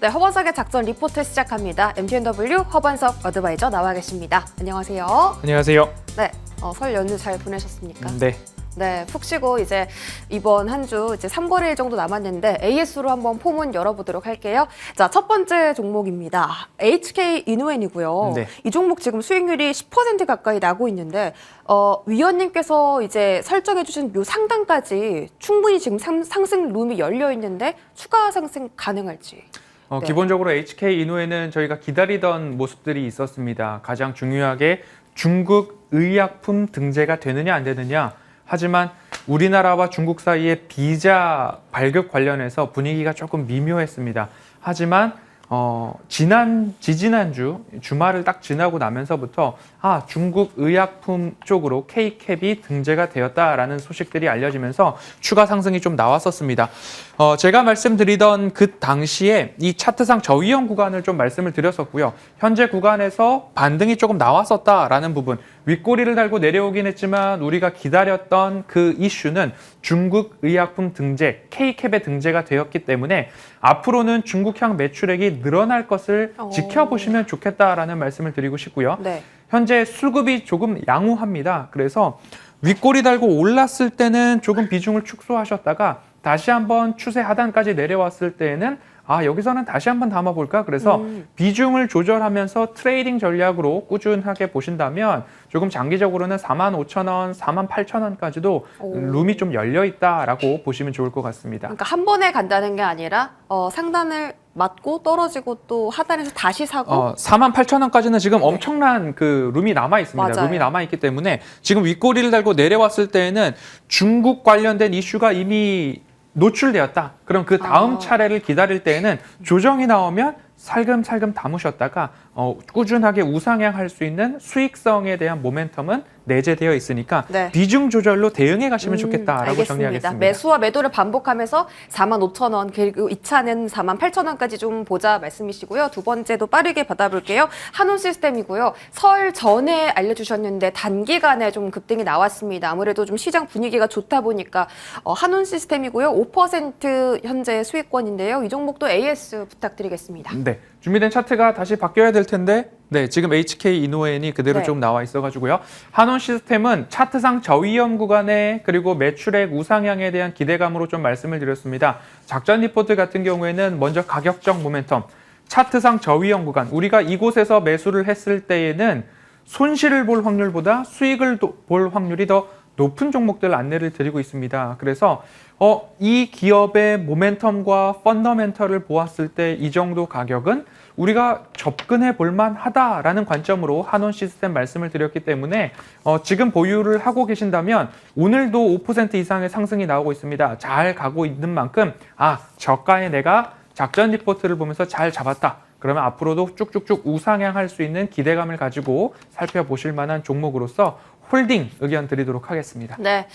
네, 허번석의 작전 리포트 시작합니다. MTNW 허번석 어드바이저 나와 계십니다. 안녕하세요. 안녕하세요. 네, 설 연휴 잘 보내셨습니까? 네. 네, 푹 쉬고 이제 이번 한 주 이제 3분의 1 정도 남았는데 AS로 한번 포문 열어보도록 할게요. 자, 첫 번째 종목입니다. HK 이노엔이고요. 네. 이 종목 지금 수익률이 10% 가까이 나고 있는데 위원님께서 이제 설정해주신 요 상단까지 충분히 지금 상승 룸이 열려 있는데 추가 상승 가능할지. 네. 기본적으로 HK 이노엔은 저희가 기다리던 모습들이 있었습니다. 가장 중요하게 중국 의약품 등재가 되느냐 안 되느냐. 하지만 우리나라와 중국 사이의 비자 발급 관련해서 분위기가 조금 미묘했습니다. 하지만 지지난주 주말을 딱 지나고 나면서부터 중국 의약품 쪽으로 K캡이 등재가 되었다라는 소식들이 알려지면서 추가 상승이 좀 나왔었습니다. 제가 말씀드리던 그 당시에 이 차트상 저위험 구간을 좀 말씀을 드렸었고요. 현재 구간에서 반등이 조금 나왔었다라는 부분, 윗꼬리를 달고 내려오긴 했지만 우리가 기다렸던 그 이슈는 중국 의약품 등재, K캡의 등재가 되었기 때문에 앞으로는 중국향 매출액이 늘어날 것을 지켜보시면 좋겠다라는 말씀을 드리고 싶고요. 네. 현재 수급이 조금 양호합니다. 그래서 윗꼬리 달고 올랐을 때는 조금 비중을 축소하셨다가 다시 한번 추세 하단까지 내려왔을 때에는 여기서는 다시 한번 담아볼까? 그래서 비중을 조절하면서 트레이딩 전략으로 꾸준하게 보신다면 조금 장기적으로는 45,000원, 48,000원까지도 룸이 좀 열려있다라고 보시면 좋을 것 같습니다. 그러니까 한 번에 간다는 게 아니라 상단을 맞고 떨어지고 또 하단에서 다시 사고 48,000원까지는 지금 엄청난 그 룸이 남아있습니다. 맞아요. 룸이 남아있기 때문에 지금 윗꼬리를 달고 내려왔을 때에는 중국 관련된 이슈가 이미 노출되었다. 그럼 그 다음 차례를 기다릴 때에는 조정이 나오면 살금살금 담으셨다가 꾸준하게 우상향할 수 있는 수익성에 대한 모멘텀은 내재되어 있으니까 네. 비중 조절로 대응해 가시면 좋겠다라고 알겠습니다. 정리하겠습니다. 매수와 매도를 반복하면서 45,000원 그리고 2차는 48,000원까지 좀 보자 말씀이시고요. 두 번째도 빠르게 받아볼게요. 한온시스템이고요. 설 전에 알려주셨는데 단기간에 좀 급등이 나왔습니다. 아무래도 좀 시장 분위기가 좋다 보니까 한온시스템이고요. 5% 현재 수익권인데요. 이 종목도 AS 부탁드리겠습니다. 네, 준비된 차트가 다시 바뀌어야 될 텐데 지금 HK 이노엔이 그대로 좀 나와 있어가지고요. 한온 시스템은 차트상 저위험 구간에 그리고 매출액 우상향에 대한 기대감으로 좀 말씀을 드렸습니다. 작전 리포트 같은 경우에는 먼저 가격적 모멘텀, 차트상 저위험 구간, 우리가 이곳에서 매수를 했을 때에는 손실을 볼 확률보다 수익을 볼 확률이 더 높은 종목들 안내를 드리고 있습니다. 그래서 이 기업의 모멘텀과 펀더멘털을 보았을 때 이 정도 가격은 우리가 접근해 볼 만하다라는 관점으로 한온 시스템 말씀을 드렸기 때문에 지금 보유를 하고 계신다면 오늘도 5% 이상의 상승이 나오고 있습니다. 잘 가고 있는 만큼 저가에 내가 작전 리포트를 보면서 잘 잡았다. 그러면 앞으로도 쭉쭉쭉 우상향할 수 있는 기대감을 가지고 살펴보실 만한 종목으로서 홀딩 의견 드리도록 하겠습니다. 네,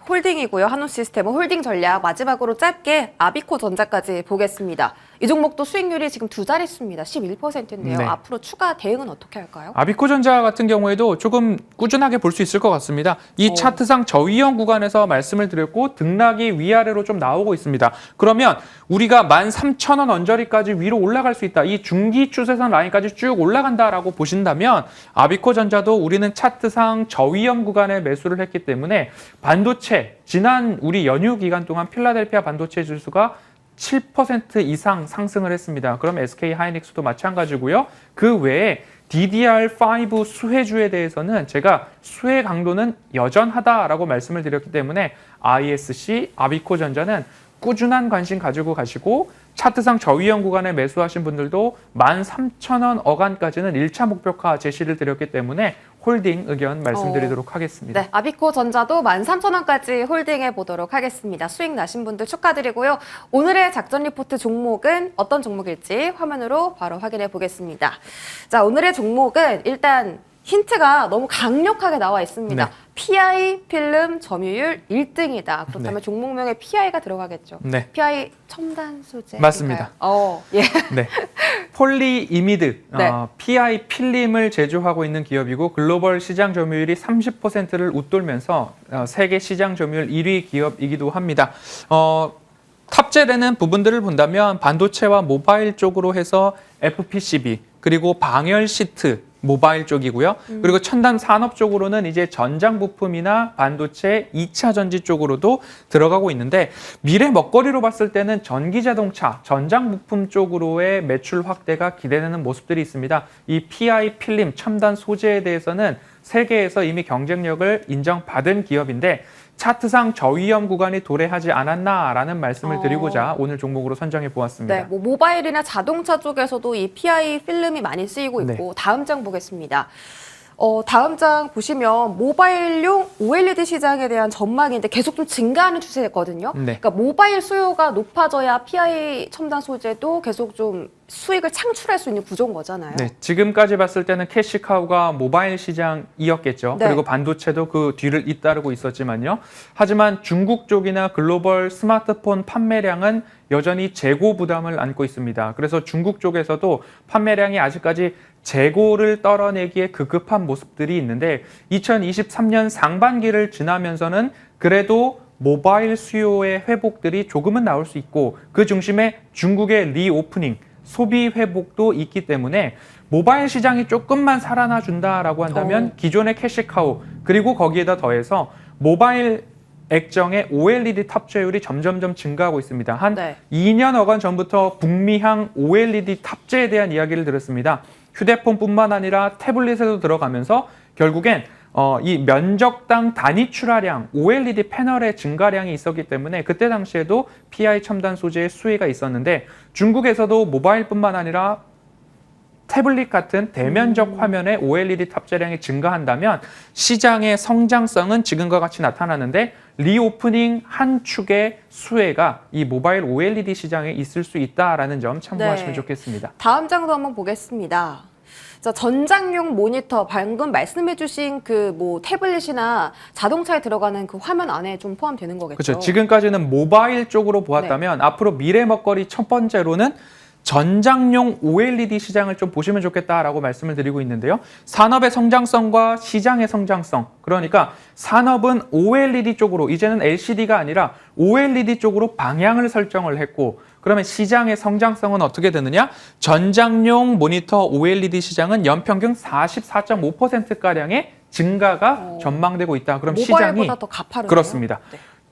홀딩이고요. 한온시스템은 홀딩 전략. 마지막으로 짧게 아비코 전자까지 보겠습니다. 이 종목도 수익률이 지금 두 자릿수입니다. 11%인데요. 네. 앞으로 추가 대응은 어떻게 할까요? 아비코전자 같은 경우에도 조금 꾸준하게 볼 수 있을 것 같습니다. 이 차트상 저위험 구간에서 말씀을 드렸고 등락이 위아래로 좀 나오고 있습니다. 그러면 우리가 13,000원 언저리까지 위로 올라갈 수 있다. 이 중기 추세선 라인까지 쭉 올라간다라고 보신다면 아비코전자도 우리는 차트상 저위험 구간에 매수를 했기 때문에 반도체, 지난 우리 연휴 기간 동안 필라델피아 반도체 지수가 7% 이상 상승을 했습니다. 그럼 SK 하이닉스도 마찬가지고요. 그 외에 DDR5 수혜주에 대해서는 제가 수혜 강도는 여전하다라고 말씀을 드렸기 때문에 ISC, 아비코전자는 꾸준한 관심 가지고 가시고 차트상 저위험 구간에 매수하신 분들도 13,000원 어간까지는 1차 목표가 제시를 드렸기 때문에 홀딩 의견 말씀드리도록 하겠습니다. 네, 아비코전자도 13,000원까지 홀딩해 보도록 하겠습니다. 수익 나신 분들 축하드리고요. 오늘의 작전 리포트 종목은 어떤 종목일지 화면으로 바로 확인해 보겠습니다. 자, 오늘의 종목은 일단 힌트가 너무 강력하게 나와 있습니다. 네. PI 필름 점유율 1등이다. 그렇다면 종목명에 PI가 들어가겠죠. 네. PI 첨단 소재. 맞습니다. 예. 네. 폴리이미드, 네. PI 필름을 제조하고 있는 기업이고 글로벌 시장 점유율이 30%를 웃돌면서 세계 시장 점유율 1위 기업이기도 합니다. 탑재되는 부분들을 본다면 반도체와 모바일 쪽으로 해서 FPCB 그리고 방열 시트 모바일 쪽이고요. 그리고 첨단 산업 쪽으로는 이제 전장 부품이나 반도체, 2차 전지 쪽으로도 들어가고 있는데 미래 먹거리로 봤을 때는 전기 자동차, 전장 부품 쪽으로의 매출 확대가 기대되는 모습들이 있습니다. 이 PI 필름 첨단 소재에 대해서는 세계에서 이미 경쟁력을 인정받은 기업인데 차트상 저위험 구간이 도래하지 않았나라는 말씀을 드리고자 오늘 종목으로 선정해 보았습니다. 네, 뭐 모바일이나 자동차 쪽에서도 이 PI 필름이 많이 쓰이고 있고 다음 장 보겠습니다. 다음 장 보시면 모바일용 OLED 시장에 대한 전망인데 계속 좀 증가하는 추세거든요. 그러니까 모바일 수요가 높아져야 PI 첨단 소재도 계속 좀 수익을 창출할 수 있는 구조인 거잖아요. 네, 지금까지 봤을 때는 캐시카우가 모바일 시장이었겠죠. 그리고 반도체도 그 뒤를 잇따르고 있었지만요. 하지만 중국 쪽이나 글로벌 스마트폰 판매량은 여전히 재고 부담을 안고 있습니다. 그래서 중국 쪽에서도 판매량이 아직까지 재고를 떨어내기에 급급한 모습들이 있는데 2023년 상반기를 지나면서는 그래도 모바일 수요의 회복들이 조금은 나올 수 있고 그 중심에 중국의 리오프닝, 소비 회복도 있기 때문에 모바일 시장이 조금만 살아나 준다라고 한다면 기존의 캐시카우 그리고 거기에다 더해서 모바일 액정의 OLED 탑재율이 점점점 증가하고 있습니다. 한 2년여간 전부터 북미향 OLED 탑재에 대한 이야기를 들었습니다. 휴대폰뿐만 아니라 태블릿에도 들어가면서 결국엔 이 면적당 단위 출하량, OLED 패널의 증가량이 있었기 때문에 그때 당시에도 PI 첨단 소재의 수혜가 있었는데 중국에서도 모바일뿐만 아니라 태블릿 같은 대면적 화면에 OLED 탑재량이 증가한다면 시장의 성장성은 지금과 같이 나타나는데 리오프닝 한 축의 수혜가 이 모바일 OLED 시장에 있을 수 있다라는 점 참고하시면 좋겠습니다. 다음 장도 한번 보겠습니다. 전장용 모니터 방금 말씀해주신 그 뭐 태블릿이나 자동차에 들어가는 그 화면 안에 좀 포함되는 거겠죠? 그렇죠. 지금까지는 모바일 쪽으로 보았다면 앞으로 미래 먹거리 첫 번째로는 전장용 OLED 시장을 좀 보시면 좋겠다라고 말씀을 드리고 있는데요. 산업의 성장성과 시장의 성장성, 그러니까 산업은 OLED 쪽으로 이제는 LCD가 아니라 OLED 쪽으로 방향을 설정을 했고 그러면 시장의 성장성은 어떻게 되느냐? 전장용 모니터 OLED 시장은 연평균 44.5%가량의 증가가 전망되고 있다. 그럼 시장이 더 가파르네요. 그렇습니다.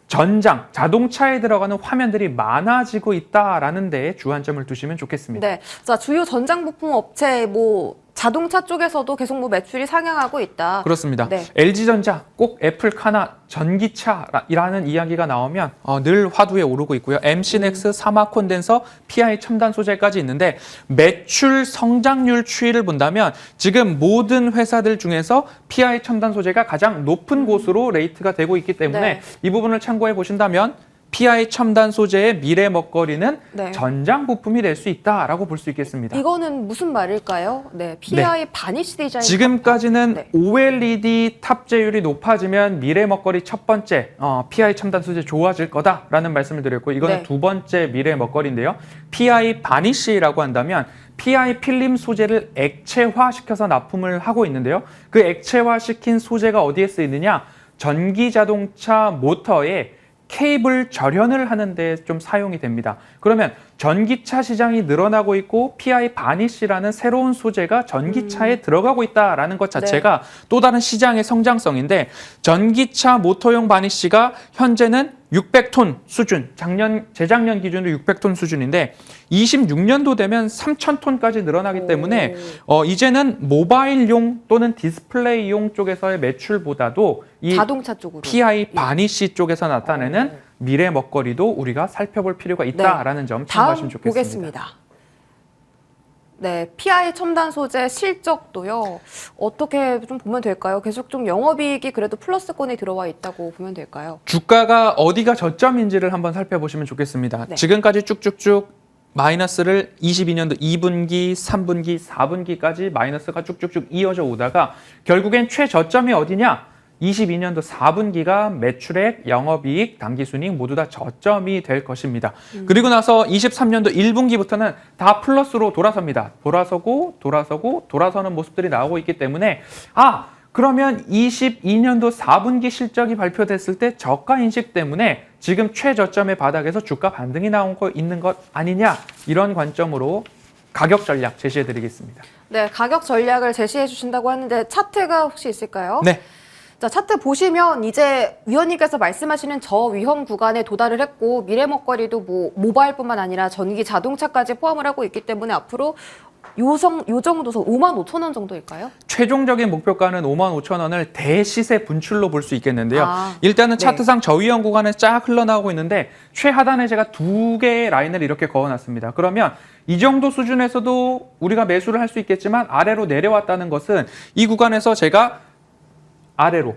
전장, 자동차에 들어가는 화면들이 많아지고 있다라는 데에 주안점을 두시면 좋겠습니다. 네, 자 주요 전장 부품 업체 뭐 자동차 쪽에서도 계속 뭐 매출이 상향하고 있다. 그렇습니다. LG전자, 꼭 애플카나 전기차라는 이야기가 나오면 늘 화두에 오르고 있고요. MC넥스, 사마콘덴서, PI 첨단 소재까지 있는데 매출 성장률 추이를 본다면 지금 모든 회사들 중에서 PI 첨단 소재가 가장 높은 곳으로 레이트가 되고 있기 때문에 이 부분을 참고해 보신다면 PI 첨단 소재의 미래 먹거리는 전장 부품이 될 수 있다라고 볼 수 있겠습니다. 이거는 무슨 말일까요? PI 바니시 디자인. 지금까지는 OLED 탑재율이 높아지면 미래 먹거리 첫 번째 PI 첨단 소재 좋아질 거다라는 말씀을 드렸고 이거는 두 번째 미래 먹거리인데요. PI 바니시라고 한다면 PI 필름 소재를 액체화시켜서 납품을 하고 있는데요. 그 액체화시킨 소재가 어디에 쓰이느냐? 전기 자동차 모터에 케이블 절연을 하는 데 좀 사용이 됩니다. 그러면 전기차 시장이 늘어나고 있고 PI 바니시라는 새로운 소재가 전기차에 들어가고 있다라는 것 자체가 또 다른 시장의 성장성인데 전기차 모터용 바니시가 현재는 600톤 수준, 재작년 기준으로 600톤 수준인데 26년도 되면 3,000톤까지 늘어나기 때문에 이제는 모바일용 또는 디스플레이용 쪽에서의 매출보다도 이 자동차 쪽으로 PI 바니시 쪽에서 나타내는 미래 먹거리도 우리가 살펴볼 필요가 있다라는 점 참고하시면 좋겠습니다. 보겠습니다. PI 첨단 소재 실적도요. 어떻게 좀 보면 될까요? 계속 좀 영업이익이 그래도 플러스권에 들어와 있다고 보면 될까요? 주가가 어디가 저점인지를 한번 살펴보시면 좋겠습니다. 지금까지 쭉쭉쭉 마이너스를 22년도 2분기, 3분기, 4분기까지 마이너스가 쭉쭉쭉 이어져 오다가 결국엔 최저점이 어디냐? 22년도 4분기가 매출액, 영업이익, 당기순이익 모두 다 저점이 될 것입니다. 그리고 나서 23년도 1분기부터는 다 플러스로 돌아섭니다. 돌아서는 모습들이 나오고 있기 때문에 그러면 22년도 4분기 실적이 발표됐을 때 저가 인식 때문에 지금 최저점의 바닥에서 주가 반등이 나오고 있는 것 아니냐, 이런 관점으로 가격 전략 제시해 드리겠습니다. 네, 가격 전략을 제시해 주신다고 하는데 차트가 혹시 있을까요? 네. 자, 차트 보시면 이제 위원님께서 말씀하시는 저위험 구간에 도달을 했고 미래 먹거리도 뭐 모바일뿐만 아니라 전기 자동차까지 포함을 하고 있기 때문에 앞으로 요 정도서 55,000원 정도일까요? 최종적인 목표가는 55,000원을 대시세 분출로 볼 수 있겠는데요. 아, 일단은 네. 차트상 저위험 구간에 쫙 흘러나오고 있는데 최하단에 제가 두 개의 라인을 이렇게 그어놨습니다. 그러면 이 정도 수준에서도 우리가 매수를 할 수 있겠지만 아래로 내려왔다는 것은 이 구간에서 제가 아래로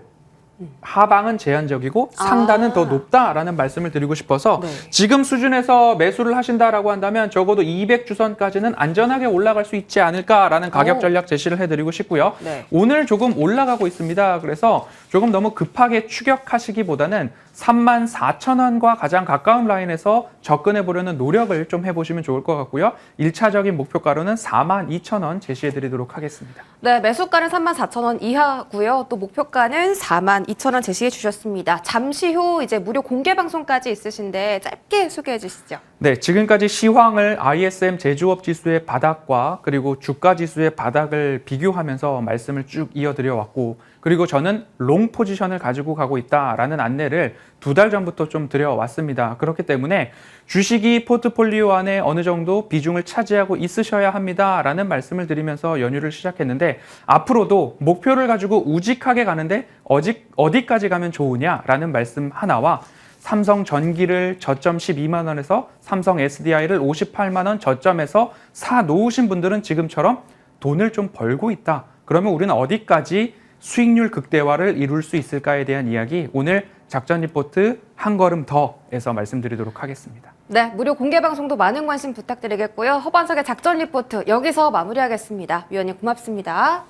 하방은 제한적이고 상단은 더 높다라는 말씀을 드리고 싶어서 네. 지금 수준에서 매수를 하신다라고 한다면 적어도 200주선까지는 안전하게 올라갈 수 있지 않을까라는 가격 전략 제시를 해드리고 싶고요. 네. 오늘 조금 올라가고 있습니다. 그래서 조금 너무 급하게 추격하시기보다는 34,000원과 가장 가까운 라인에서 접근해 보려는 노력을 좀 해보시면 좋을 것 같고요. 1차적인 목표가로는 42,000원 제시해 드리도록 하겠습니다. 네, 매수가는 34,000원 이하고요. 또 목표가는 42,000원 제시해 주셨습니다. 잠시 후 이제 무료 공개 방송까지 있으신데 짧게 소개해 주시죠. 네, 지금까지 시황을 ISM 제조업 지수의 바닥과 그리고 주가 지수의 바닥을 비교하면서 말씀을 쭉 이어드려 왔고, 그리고 저는 롱 포지션을 가지고 가고 있다라는 안내를 2달 전부터 좀 드려왔습니다. 그렇기 때문에 주식이 포트폴리오 안에 어느 정도 비중을 차지하고 있으셔야 합니다라는 말씀을 드리면서 연휴를 시작했는데, 앞으로도 목표를 가지고 우직하게 가는데 어디까지 가면 좋으냐라는 말씀 하나와 삼성 전기를 저점 12만 원에서 삼성 SDI를 58만 원 저점에서 사 놓으신 분들은 지금처럼 돈을 좀 벌고 있다. 그러면 우리는 어디까지 수익률 극대화를 이룰 수 있을까에 대한 이야기, 오늘 작전 리포트 한 걸음 더에서 말씀드리도록 하겠습니다. 네, 무료 공개 방송도 많은 관심 부탁드리겠고요. 허반석의 작전 리포트 여기서 마무리하겠습니다. 위원님 고맙습니다.